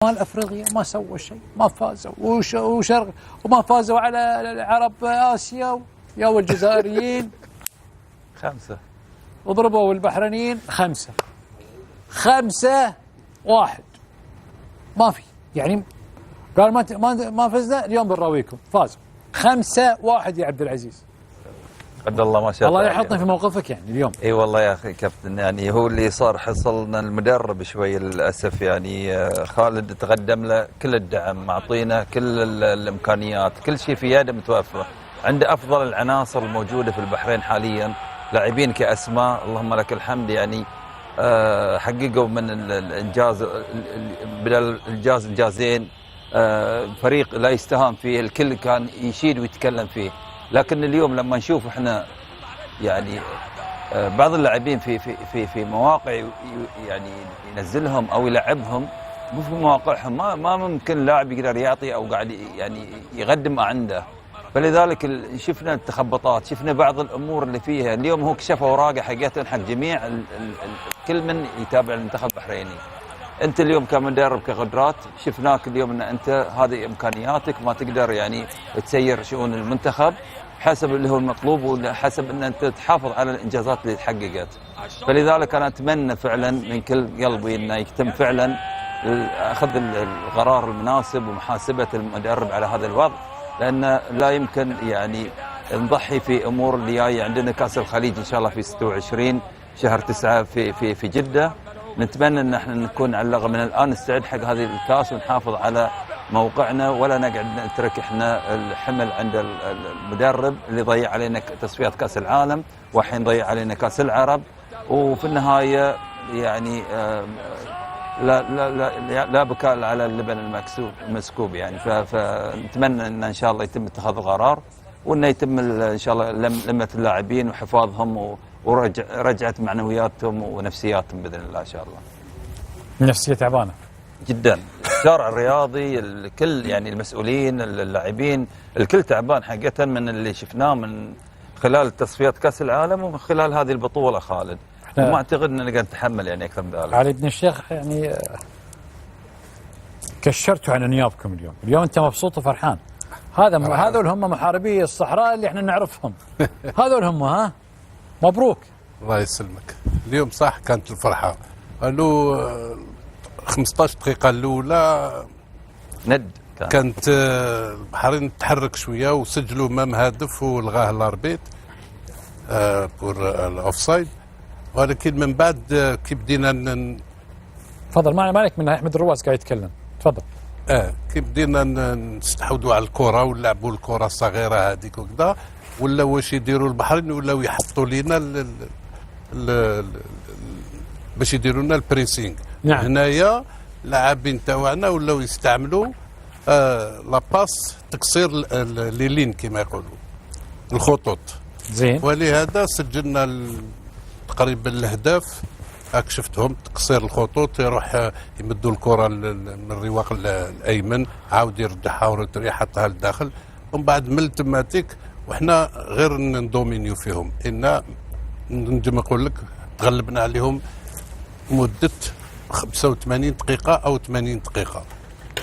مال افريقيا ما سووا شيء، ما فازوا وشرق وما فازوا على عرب اسيا يا والجزائريين 5 وضربوا البحرينيين 5-1 ما في يعني قال ما فزنا اليوم بنراويكم فازوا 5-1 يا عبد العزيز. قد الله ما شاء الله. الله يحطني في موقفك يعني اليوم. اي والله يا اخي كابتن، يعني هو اللي صار حصلنا المدرب شوي للاسف، يعني خالد تقدم له كل الدعم، معطينا كل الامكانيات، كل شيء في يده متوفر، عنده افضل العناصر الموجوده في البحرين حاليا، لاعبين كاسماء اللهم لك الحمد، يعني حققوا من الانجاز بدل الانجاز انجازين، فريق لا يستهان فيه، الكل كان يشيد ويتكلم فيه. لكن اليوم لما نشوف احنا يعني بعض اللاعبين في مواقع يعني ينزلهم او يلعبهم مو في مواقعهم، ما ممكن لاعب يقدر يعطي او قاعد يعني يقدم ما عنده، فلذلك شفنا التخبطات، شفنا بعض الامور اللي فيها. اليوم هو كشف اوراقه حقيقه حق جميع كل من يتابع المنتخب البحريني. انت اليوم كمدرب كقدرات شفناك اليوم ان انت هذه امكانياتك، ما تقدر يعني تسير شؤون المنتخب حسب اللي هو المطلوب، وحسب ان انت تحافظ على الانجازات اللي تحققت. فلذلك انا اتمنى فعلا من كل قلبي انه يتم فعلا اخذ القرار المناسب ومحاسبه المدرب على هذا الوضع، لان لا يمكن يعني نضحي في امور اللي جايه. عندنا كاس الخليج ان شاء الله في 26 شهر 9 في جده، نتمنى ان احنا نكون على الاقل من الان نستعد حق هذه الكاس ونحافظ على موقعنا، ولا نقعد نترك احنا الحمل عند المدرب اللي ضيع علينا تصفيات كاس العالم، والحين ضيع علينا كاس العرب، وفي النهايه يعني لا بكاء على اللبن المسكوب يعني. فنتمنى ان شاء الله يتم اتخاذ القرار، وانه يتم ان شاء الله لمه اللاعبين وحفاظهم ورجعة معنوياتهم ونفسياتهم بإذن الله إن شاء الله. نفسية تعبانة جدا، الشارع الرياضي الكل يعني المسؤولين اللاعبين الكل تعبان حقيقة من اللي شفناه من خلال تصفيات كأس العالم ومن خلال هذه البطولة خالد، وما أعتقد أننا نقدر نتحمل يعني أكثر من ذلك. علي بن الشيخ يعني كشرتوا عن انيابكم اليوم أنت مبسوط وفرحان. هذول هم محاربي الصحراء اللي احنا نعرفهم. هذول هم ها مبروك. الله يسلمك. اليوم صح كانت الفرحة، قالوا 15 دقيقة الأولى ند كانت البحرين تحرك شوية وسجلوا مام هدف ولغاه الاربيت بور الاوفسايد، ولكن من بعد كي بدينا تفضل ما عليك من احمد الرواس قاعد يتكلم، تفضل. كي بدينا نستحوذوا على الكرة ونلعبوا الكرة الصغيرة هذيك وكذا، ولا واش يديروا البحرين ولاو يحطوا لنا باش يديروا لنا البريسينغ. نعم. هنايا اللاعبين تاعنا ولاو يستعملوا لاباس تقصير لي لين كما يقولوا الخطوط. زين. ولهذا سجلنا تقريبا الاهداف، راك شفتهم تقصير الخطوط، يروح يمدوا الكره من الرواق الايمن، عاود يرجعها ويحطها للداخل، ومن بعد من التماتيك وحنا غير ندومينيو فيهم، ان نجم نقول لك تغلبنا عليهم مده 85 دقيقه او 80 دقيقه.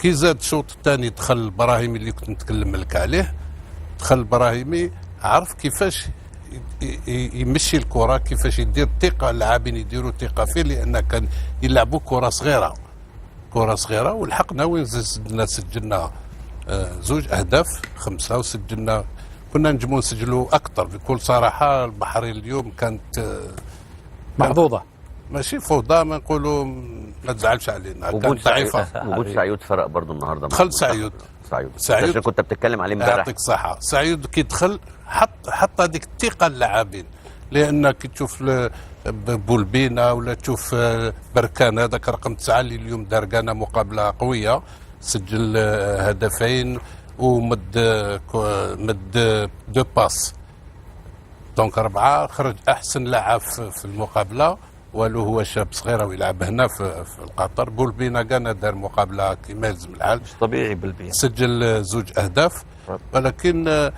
كي زاد الشوط الثاني دخل البراهيمي اللي كنت نتكلم لك عليه، دخل البراهيمي عرف كيفاش يمشي الكره، كيفاش يدير ثقه، اللاعبين يديروا ثقه فيه، لان كان يلعبوا كره صغيره ولحقنا وين سجلنا 2 أهداف 5، وسجلنا كنا نجمو نسجلوا اكثر. بكل صراحه البحرين اليوم كانت محظوظه، ماشي فوضى، ما نقولوا ما تزعلش علينا، كانت ضعيفه. وجود سعيود فرق برضه النهارده. دخل سعيود عشان كنت بتتكلم عليه امبارح. يعطيك الصحه. سعيود كي دخل حط هذيك الثقه للاعبين، لانك تشوف بولبينا ولا تشوف بركان هذاك رقم 9 اللي اليوم دار كان مقابله قويه، سجل هدفين ومد 2 باس، دونك 4، خرج احسن لاعب في المقابله، ولو هو شاب صغير ويلعب هنا في القطر. بولبينا كان دار مقابله كما يلزم الحال، مش طبيعي بولبينا، سجل 2 أهداف. ولكن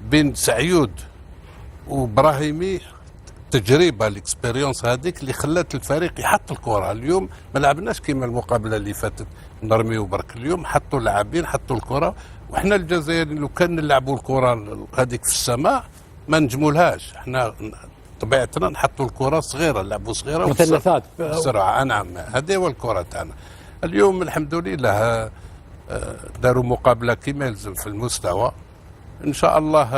بين سعيود وابراهيمي التجربه الاكسبيريونس هذيك اللي خلات الفريق يحط الكره. اليوم ما لعبناش كما المقابله اللي فاتت، نرميو برك. اليوم حطوا لاعبين، حطوا الكره، وحنا الجزائريين لو كان نلعبوا الكره هذيك في السماء ما نجمولهاش. احنا طبيعتنا نحطوا الكره صغيره، نلعبوا صغيره مثلثات بسرعه. نعم، هذه هو الكره تاعنا. اليوم الحمد لله داروا مقابله كما يلزم في المستوى. ان شاء الله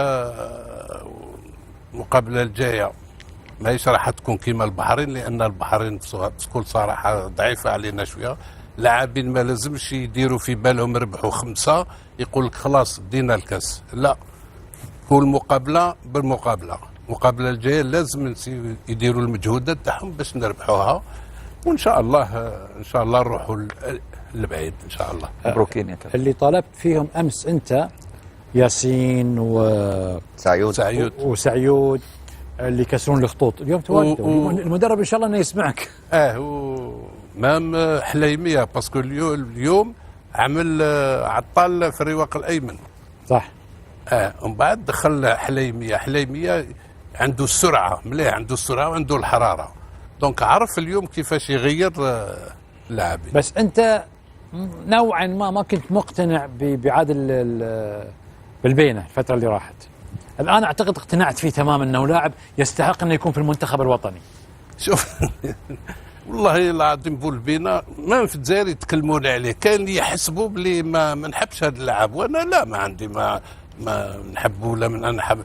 المقابله الجايه ماهيش راح تكون كما البحرين، لان البحرين بكل صراحه ضعيفه علينا شويه. لاعبين ما لازمش يديروا في بالهم ربحوا 5 يقول لك خلاص دينا الكاس، لا، كل مقابله بالمقابله. المقابله الجايه لازم يديروا المجهودات تاعهم باش نربحوها، وان شاء الله نروحوا لبعيد ان شاء الله. مبروكين يا كابتن. اللي طالبت فيهم امس انت ياسين وسعيود اللي يكسرون الخطوط، اليوم تواجدوا. المدرب ان شاء الله انه يسمعك. مام حليميه باسكو اليوم عمل عطال في الرواق الايمن. صح. ومن بعد دخل حليميه عنده السرعه مليح، عنده السرعه وعنده الحراره، دونك عرف اليوم كيفاش يغير اللاعبين. بس انت نوعا ما كنت مقتنع بعادل بالبينه الفتره اللي راحت. الان اعتقد اقتنعت فيه تماما انه لاعب يستحق انه يكون في المنتخب الوطني. شوف والله العظيم بولبينا ما في الجزائر يتكلمون عليه، كان اللي يحسبوا بلي ما نحبش هذا اللاعب، وانا لا، ما عندي ما نحبه ولا من انا حب.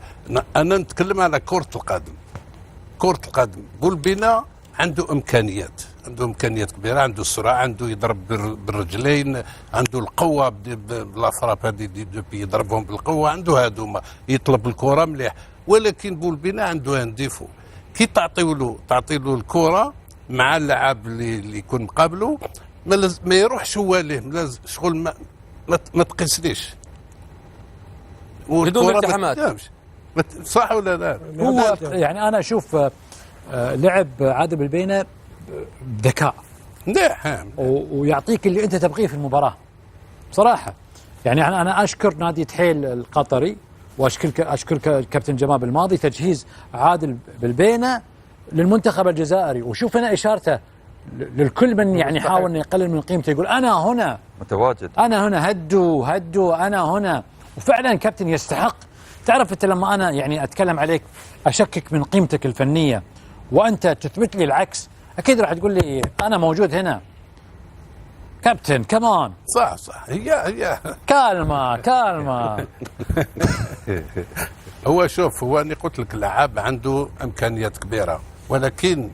انا نتكلم على كرة القدم. بولبينا عنده امكانيات كبيره، عنده السرعه، عنده يضرب بالرجلين، عنده القوه بالافراب هذه يضربهم بالقوه، عنده هذوما يطلب الكره مليح. ولكن بولبينا عنده ان ديفو، كي تعطي له الكره مع اللاعب اللي يكون مقابله ما يروحش هو ليه، شغل ما تقيسليش بدون التحامات. صح ولا لا؟ هو يعني انا اشوف لعب عادل بالبينه بذكاء ويعطيك اللي انت تبغيه في المباراه بصراحه. يعني انا اشكر نادي تحيل القطري، واشكر كابتن جمال بالماضي تجهيز عادل بالبينه للمنتخب الجزائري. وشوف هنا اشارته للكل من يعني يحاول انه يقلل من قيمته، يقول انا هنا متواجد، انا هنا، هدوا انا هنا. وفعلا كابتن يستحق. تعرف انت لما انا يعني اتكلم عليك اشكك من قيمتك الفنيه وانت تثبت لي العكس، اكيد راح تقول لي انا موجود هنا كابتن كمان. صح هي كالمه هو شوف، هو اني قلت لك اللاعب عنده امكانيات كبيره، ولكن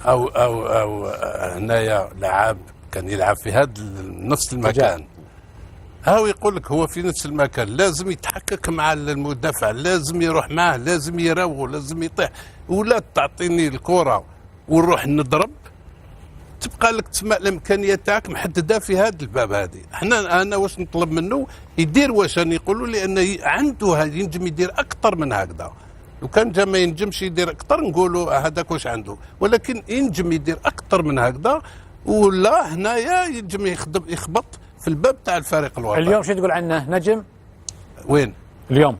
او هنايا لاعب كان يلعب في هذا نفس المكان، هاو يقول لك هو في نفس المكان لازم يتحقق مع المدافع، لازم يروح معه، لازم يراوغ، لازم يطيح. ولا تعطيني الكره ونروح نضرب، تبقى لك تسمى الامكانيه تاعك محدده في هذا الباب. هذه انا واش نطلب منه يدير، واش راني يقولوا لي انه عنده ينجم يدير اكثر من هكذا. لو كان جا ما ينجمش يدير اكثر نقولوا هذاك واش عنده، ولكن ينجم يدير اكثر من هكذا. ولا هنايا ينجم يخبط في الباب تاع الفريق الوطني. اليوم شو تقول عنه نجم؟ وين؟ اليوم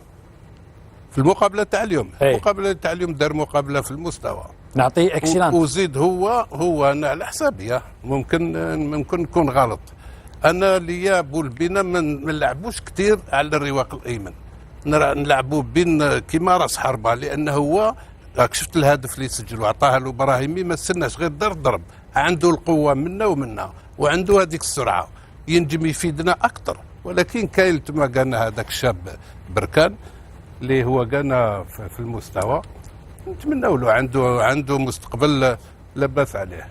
في المقابله تاع اليوم. المقابله تاع اليوم دار مقابله في المستوى، نعطيه اكسلانت. وزيد هو انا على حسابي ممكن نكون غلط. انا ليا بولبينا ما نلعبوش كثير على الرواق الايمن، نلعبوا بين كيما راس حربه، لانه هو راك شفت الهدف اللي سجل وعطاها له ابراهيمي، ما استناش غير ضرب، عنده القوه منا ومنا، وعنده هذيك السرعه، ينجم يفيدنا اكثر. ولكن كاين تما قالنا هذاك الشاب بركان اللي هو قالنا في المستوى، نتمنوا له عنده مستقبل لا باس عليه.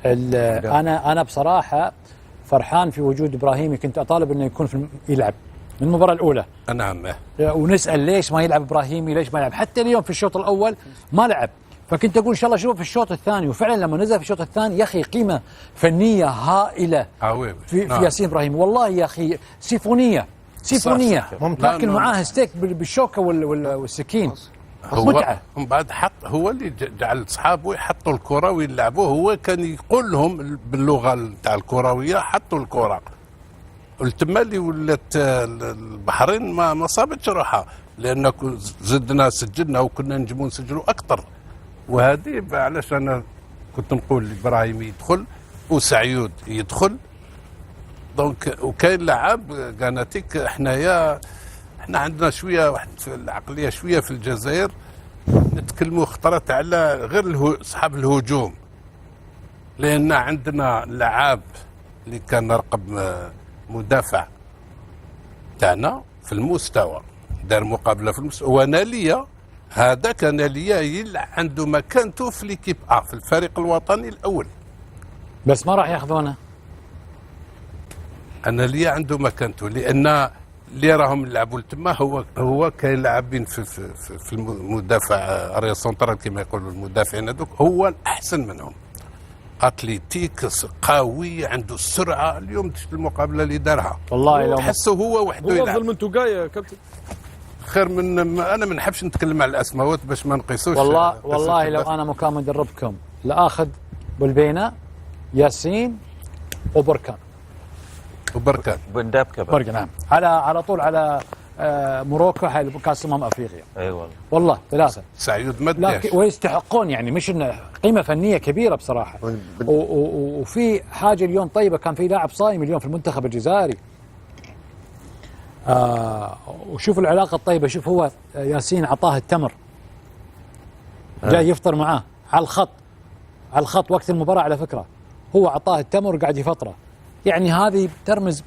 انا بصراحه فرحان في وجود ابراهيمي، كنت اطالب انه يكون يلعب من المباراه الاولى. نعم. ونسال ليش ما يلعب ابراهيمي، ليش ما يلعب؟ حتى اليوم في الشوط الاول ما لعب، فكنت اقول ان شاء الله شوفه في الشوط الثاني. وفعلا لما نزل في الشوط الثاني يا اخي قيمه فنيه هائله في ياسين ابراهيمي، والله يا اخي سيفونيه تاكل معاه ستيك بالشوكه والسكين، متعه. ومن بعد هو اللي جعل اصحابه يحطوا الكره ويلعبوه، هو كان يقول لهم باللغه تاع الكرويه حطوا الكره. والتما اللي ولات البحرين ما صابتش روحها، لان سجلنا وكنا نجموا نسجلوا اكثر. وهذه علاش انا كنت نقول ابراهيم يدخل وسعيود يدخل دونك وكاين لعاب كاناتيك احنا عندنا شويه واحد العقليه شويه في الجزائر نتكلموا خطرات على غير اصحاب الهجوم، لان عندنا لعاب اللي كان رقم مدافع تاعنا في المستوى دار مقابله في المستوى، وناليا هذا كان ناليا عنده مكانته في ليكيب في الفريق الوطني الاول، بس ما راح ياخذونه. انا ليا عنده مكانته، لان اللي راهم يلعبوا تما هو كاين لاعبين في المدافع اريا سونترال كما يقولوا المدافعين هذوك، هو الاحسن منهم، اتليتيك قوي عنده السرعه. اليوم شفت المقابله اللي دارها والله لو تحسه هو وحده يلعب. هو افضل من توقاي يا كابتن. خير من انا ما نحبش نتكلم على الاسماوات باش ما نقيسوش. والله لو انا مكان مدربكم لاخذ بلبينه ياسين وبركان بندابكه نعم، على طول على موروكو كاس افريقيا. اي والله والله 3 سعيد مداش، ويستحقون يعني، مش انه قيمه فنيه كبيره بصراحه. وفي حاجه اليوم طيبه، كان في لاعب صايم اليوم في المنتخب الجزائري. وشوف العلاقه الطيبه، شوف هو ياسين عطاه التمر، جاي يفطر معاه على الخط وقت المباراه، على فكره هو عطاه التمر قاعد يفطره. يعني هذه ترمز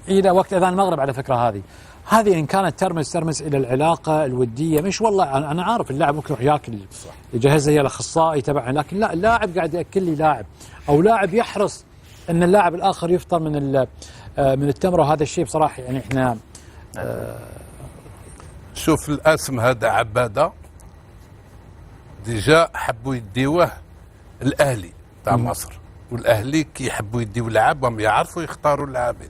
الى وقت اذان المغرب، على فكره هذه ان كانت ترمز الى العلاقه الوديه. مش والله انا عارف اللاعب ممكن يروح ياكل يجهزها هي الاخصائي تبعه، لكن لا، اللاعب قاعد ياكل لي لاعب، او لاعب يحرص ان اللاعب الاخر يفطر من التمر، وهذا الشيء بصراحه يعني احنا شوف الاسم هذا عباده ديجا حبوا يديوه الاهلي تاع مصر، والاهلي كي يحبوا يديو لعابهم يعرفوا يختاروا اللاعبين.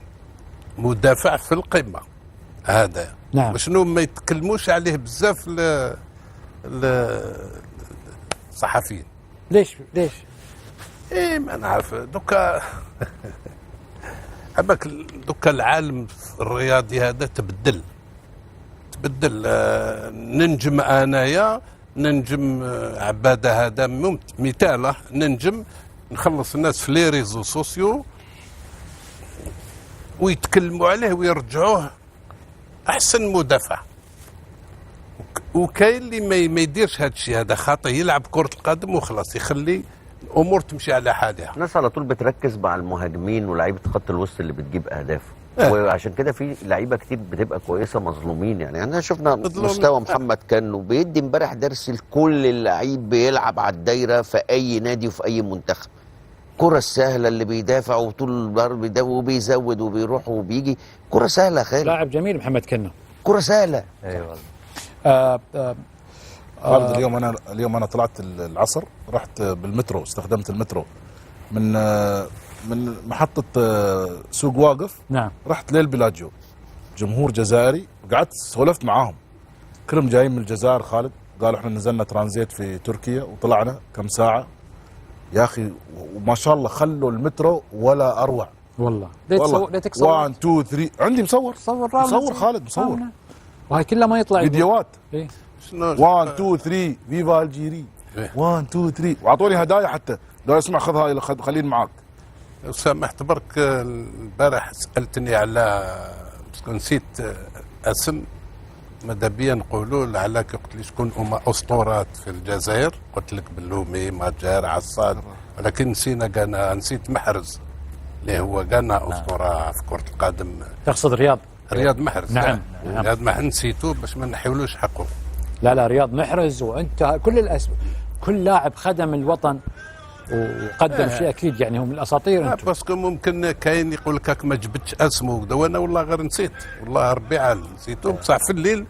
مدافع في القمه هذا، نعم، شنو ما يتكلموش عليه بزاف الصحفيين. ليش؟ ايه ما نعرف دوكا عباك دوكا العالم الرياضي هذا تبدل. ننجم انايا ننجم عباده هذا مثاله، ننجم نخلص الناس في لي ريزو سوسيو ويتكلموا عليه ويرجعوه احسن مدافع. وكاين اللي ما يديرش هذا الشيء، هذا خاطئ، يلعب كرة القدم وخلاص، يخلي الامور تمشي على حالها. الناس على طول بتركز مع المهاجمين ولاعيبه خط الوسط اللي بتجيب اهداف، وعشان كده في لعيبه كتير بتبقى كويسه مظلومين. يعني احنا شفنا مستوى محمد كانو بيدي امبارح درس لكل اللعيب بيلعب على الدايره في اي نادي وفي اي منتخب. الكره السهله اللي بيدافع وطول الضرب وبيزود وبيروح وبيجي، كره سهله يا خالد. لاعب جميل محمد كنو، كره سهله. ايوه خالد. اليوم انا طلعت العصر، رحت بالمترو، استخدمت المترو من محطة سوق واقف، نعم، رحت للبلاجيو، جمهور جزائري، وقعدت سولفت معاهم، كلهم جايين من الجزائر. خالد قالوا احنا نزلنا ترانزيت في تركيا وطلعنا كم ساعة يا اخي، وما شاء الله خلوا المترو ولا اروع والله. ليتك 1 2 3 عندي مصور خالد، مصور، وهي كلها ما يطلع فيديوهات. إيه؟ 1 2 3 فيفا الجيري 1 2 3، واعطوني هدايا حتى، قالوا اسمع خذها خليني معاك. لو سمحت برك، البارح سالتني على نسيت اسم، ماذا بيا نقولوا لعلك قلت لي شكون هما اسطورات في الجزائر، قلت لك بلومي ماجار عصاد، ولكن نسينا قانا، نسيت محرز اللي هو قانا اسطوره في كره القدم. تقصد رياض محرز؟ نعم. رياض محرز نسيتوه باش ما نحيولوش حقه. لا رياض محرز، وانت كل لاعب خدم الوطن وقدم شيء اكيد، يعني هم الاساطير. انتم باسكو ممكن كاين يقول لك ما جبتش اسمه وانا والله غير نسيت، والله ربي عال نسيته، بصح في الليل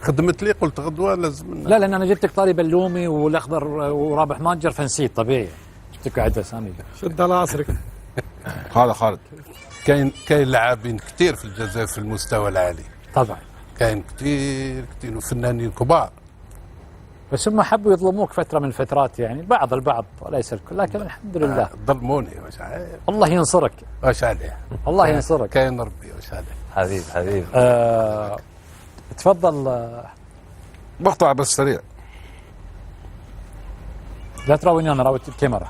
خدمت لي قلت غدوه لازم. لا لان انا جبتك طاري بلومي والاخضر ورابح ماجر فنسيت، طبيعي جبتك عدة اسامي. شد على عصرك. هذا خالد كاين لاعبين كثير في الجزائر في المستوى العالي طبعا، كاين كثير وفنانين كبار، بس هم حبوا يظلموك فتره من الفترات، يعني البعض وليس الكل، لكن الحمد لله. ظلموني واش الله ينصرك، واش عليه، الله ينصرك، كاين ربي واش عليه. حبيب تفضل. مقطع بس سريع، لا تراويني، انا راويت الكاميرا.